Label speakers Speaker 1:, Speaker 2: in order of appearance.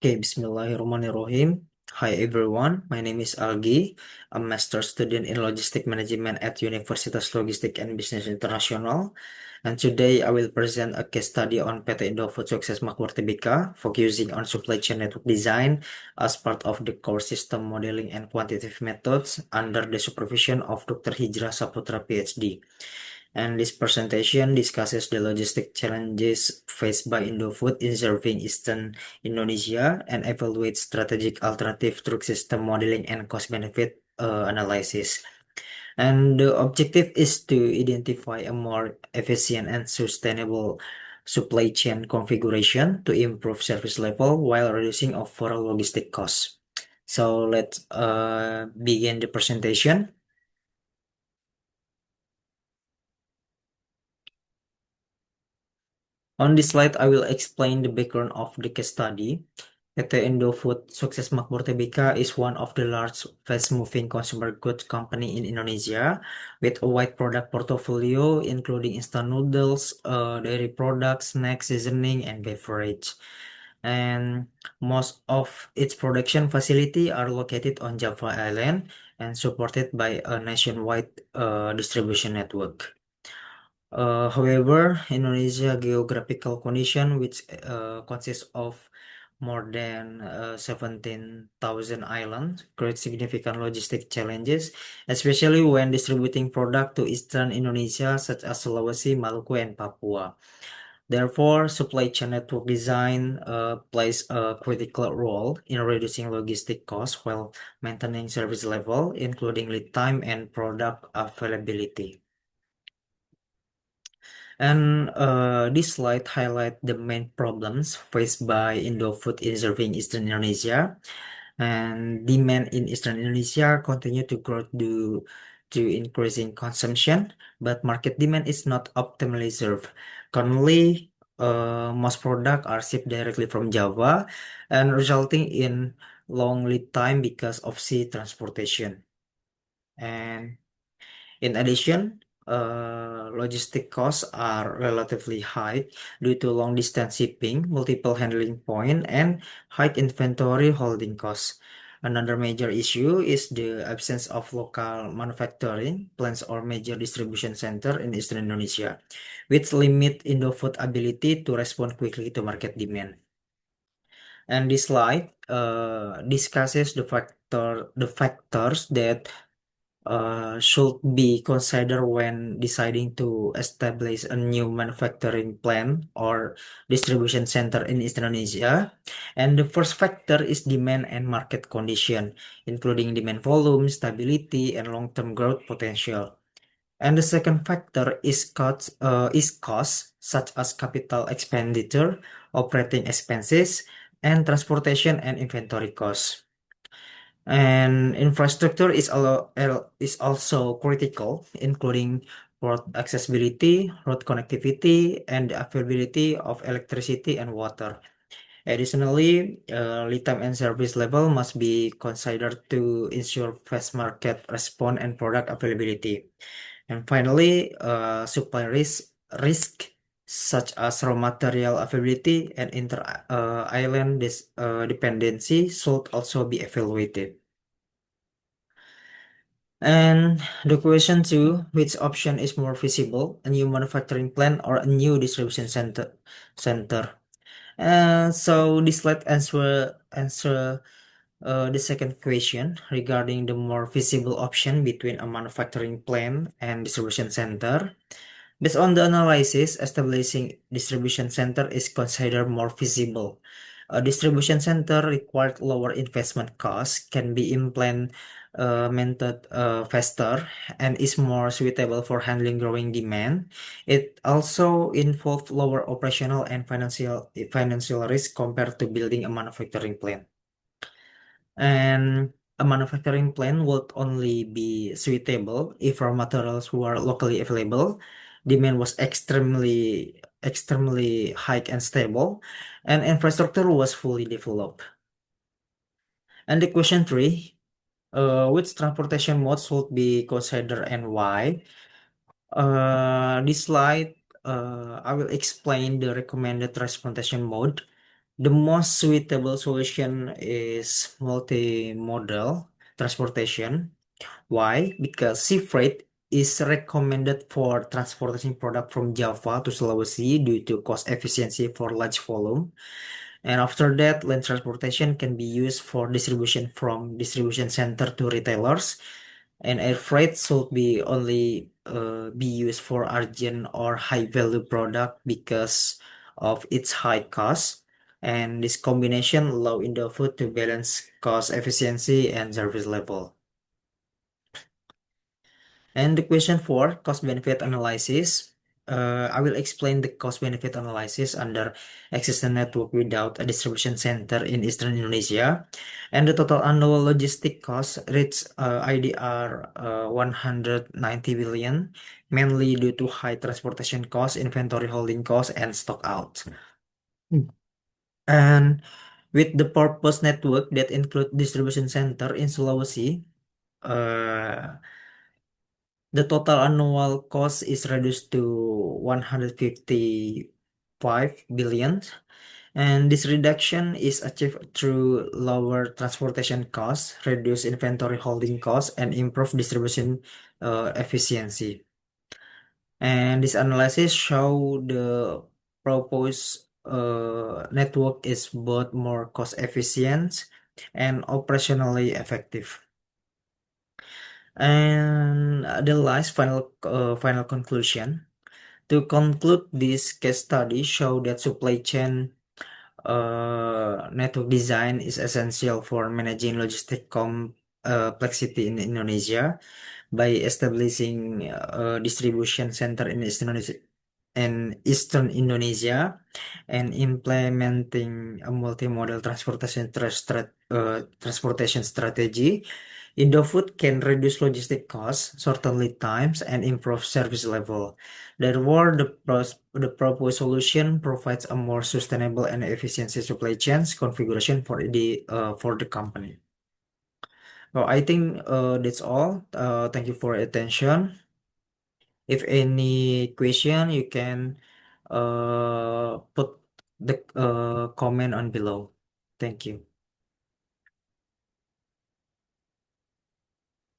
Speaker 1: Okay, Bismillahirrahmanirrahim. Hi everyone, my name is Algi, a master student in logistic management at Universitas Logistik and Business International. And today I will present a case study on PT Indofood Sukses Makmur Tbk, focusing on supply chain network design as part of the core system modeling and quantitative methods under the supervision of Dr. Hijrah Saputra PhD. And this presentation discusses the logistic challenges faced by Indofood in serving Eastern Indonesia and evaluates strategic alternative through system modeling and cost-benefit analysis. And the objective is to identify a more efficient and sustainable supply chain configuration to improve service level while reducing overall logistic costs. So let's begin the presentation. On this slide, I will explain the background of the case study. PT Indofood Sukses Makmur Tbk is one of the large fast-moving consumer goods company in Indonesia with a wide product portfolio including instant noodles, dairy products, snacks, seasoning, and beverage. And most of its production facility are located on Java Island and supported by a nationwide distribution network. However, Indonesia geographical condition, which consists of more than 17,000 islands, create significant logistic challenges, especially when distributing product to eastern Indonesia, such as Sulawesi, Maluku, and Papua. Therefore, supply chain network design plays a critical role in reducing logistic costs while maintaining service level, including lead time and product availability. And this slide highlight the main problems faced by Indofood in serving Eastern Indonesia. And demand in Eastern Indonesia continue to grow due to increasing consumption, but market demand is not optimally served. Currently, most products are shipped directly from Java and resulting in long lead time because of sea transportation. And in addition, logistic costs are relatively high due to long distance shipping, multiple handling points, and high inventory holding costs. Another major issue is the absence of local manufacturing plants or major distribution center in Eastern Indonesia, which limit Indofood ability to respond quickly to market demand. And this slide discusses the factors that should be considered when deciding to establish a new manufacturing plant or distribution center in East Indonesia. And the first factor is demand and market condition, including demand volume, stability, and long-term growth potential. And the second factor is cost, such as capital expenditure, operating expenses, and transportation and inventory costs. And infrastructure is also critical, including port accessibility, road connectivity, and the availability of electricity and water. Additionally, lead time and service level must be considered to ensure fast market response and product availability. And finally, supply risk such as raw material availability and inter-island dependency should also be evaluated. And the question two, which option is more feasible, a new manufacturing plant or a new distribution center? So this slide answer the second question regarding the more feasible option between a manufacturing plant and distribution center. Based on the analysis, establishing distribution center is considered more feasible. A distribution center required lower investment costs, can be implemented faster, and is more suitable for handling growing demand. It also involves lower operational and financial risk compared to building a manufacturing plant. And a manufacturing plant would only be suitable if raw materials were locally available, demand was extremely high and stable, and infrastructure was fully developed. And the question three, which transportation modes should be considered and why? This slide, I will explain the recommended transportation mode. The most suitable solution is multimodal transportation. Why? Because sea freight is recommended for transporting product from Java to Sulawesi due to cost efficiency for large volume. And after that, land transportation can be used for distribution from distribution center to retailers. And air freight should be only be used for urgent or high value product because of its high cost. And this combination allow Indofood to balance cost efficiency and service level. And the question for cost benefit analysis. I will explain the cost benefit analysis under existing network without a distribution center in Eastern Indonesia. And the total annual logistic cost reached IDR 190 billion, mainly due to high transportation costs, inventory holding costs, and stock out. Mm. And with the purpose network that include distribution center in Sulawesi, uh, the total annual cost is reduced to 155 billion, and this reduction is achieved through lower transportation costs, reduced inventory holding costs, and improved distribution efficiency. And this analysis show the proposed network is both more cost efficient and operationally effective. And the last final conclusion. To conclude, this case study show that supply chain network design is essential for managing logistic complexity in Indonesia. By establishing a distribution center in Eastern Indonesia and implementing a multimodal transportation strategy, Indofood can reduce logistic costs, shorten lead times, and improve service level. Therefore, the proposed solution provides a more sustainable and efficient supply chains configuration for the company. Well, I think that's all. Thank you for your attention. If any question, you can put the comment on below. Thank you.